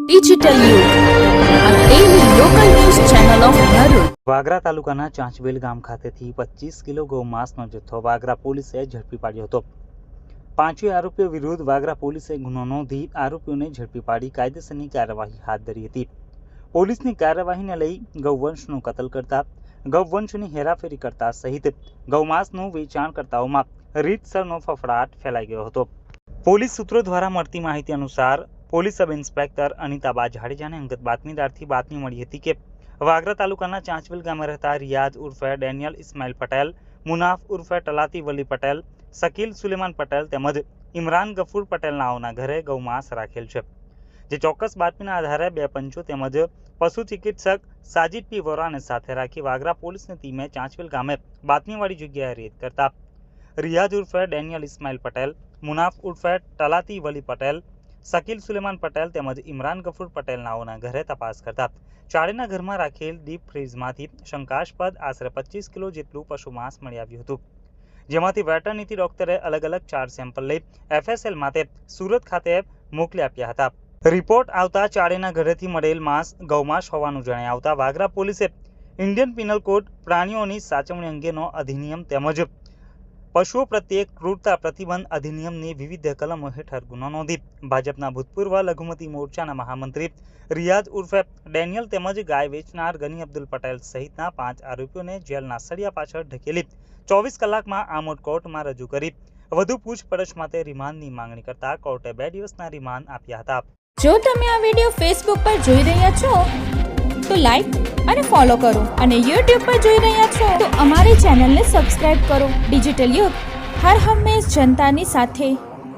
Digital યુગ daily local news channel of Bharuch. Vagra તાલુકાના ચાંચવેલ ગામ ખાતેથી 25 કિલો ગૌમાંસનો જથ્થો વાગરા પોલીસે ઝડપી પાડ્યો હતો. પાંચેય આરોપીઓ વિરુદ્ધ વાગરા પોલીસે ગુનો નોંધી આરોપીઓને ઝડપી પાડી કાયદેસરની કાર્યવાહી હાથ ધરી હતી. પોલીસની કાર્યવાહીને લઈ ગૌવંશનું કતલ કરતા, ગૌવંશની હેરાફેરી કરતા સહિત ગૌમાંસનું વેચાણ કરતાઓમાં રીતસરનો ફફડાટ ફેલાઈ ગયો હતો. પોલીસ સૂત્રો દ્વારા મળતી માહિતી અનુસાર પોલીસ સબ ઇન્સ્પેક્ટર અનિતા જાડેજાને અંગત બાતમીદારથી બાતમી મળી હતી કે વાગરા તાલુકાના ચાંચવેલ ગામે રહેતા રિયાઝ ઉર્ફે ડેનિયલ ઇસ્માઇલ પટેલ, મુનાફ ઉર્ફે ટલાતી વલી પટેલ, શકીલ સુલેમાન પટેલ તેમજ ઇમરાન ગફુર પટેલ નાઓના ઘરે ગૌમાંસ રાખેલ છે. જે ચોક્કસ બાતમીના આધારે બે પંચો તેમજ પશુ ચિકિત્સક સાજિદ પી વોરાને સાથે રાખી વાગરા પોલીસની ટીમે ચાંચવેલ ગામે બાતમીવાળી જગ્યાએ રેડ કરતા રિયાઝ ઉર્ફે ડેનિયલ ઇસ્માઇલ પટેલ, મુનાફ ઉર્ફે ટલાતી વલી પટેલ, શકીલ સુલેમાન પટેલ તેમજ ઇમરાન ગફુર પટેલ નાઓના ઘરે તપાસ કરતા ચારેયના ઘરમાં રાખેલ ડીપ ફ્રીઝમાંથી શંકાસ્પદ આશરે 25 કિલો જેટલું પશુ માંસ મળી આવ્યું હતું. જેમાંથી વેટરનિટી ડોક્ટરે અલગ અલગ 4 સેમ્પલ લઈ FSL માટે સુરત ખાતે મોકલી આપ્યા હતા. રિપોર્ટ આવતા ચારેયના ઘરેથી મળેલ માંસ ગૌમાંસ હોવાનું જણાઈ આવતા વાગરા પોલીસે ઇન્ડિયન પિનલ કોડ, પ્રાણીઓની સાચવણી અંગેનો અધિનિયમ તેમજ પશુઓ પ્રત્યે ક્રૂરતા પ્રતિબંધ અધિનિયમની વિવિધ કલમો હેઠળ ગુનો નોંધી ભાજપના ભૂતપૂર્વ લઘુમતી મોરચાના મહામંત્રી રિયાઝ ઉર્ફે ડેનિયલ તેમજ ગાય વેચનાર ગની અબ્દુલ પટેલ સહિતના 5 આરોપીઓને જેલના સળિયા પાછળ ઢકેલી 24 કલાકમાં આમોદ કોર્ટમાં રજૂ કરી વધુ પૂછપરછ માટે રિમાન્ડની માંગણી કરતા કોર્ટે 2 દિવસના રિમાન્ડ આપ્યા હતા. જો તમે આ વિડીયો ફેસબુક પર જોઈ રહ્યા છો તો લાઈક અને ફોલો કરો, અને યુટ્યુબ પર જોઈ રહ્યા છો તો અમારી ચેનલને સબસ્ક્રાઇબ કરો. ડિજિટલ યુગ હર હંમેશ જનતાની સાથે.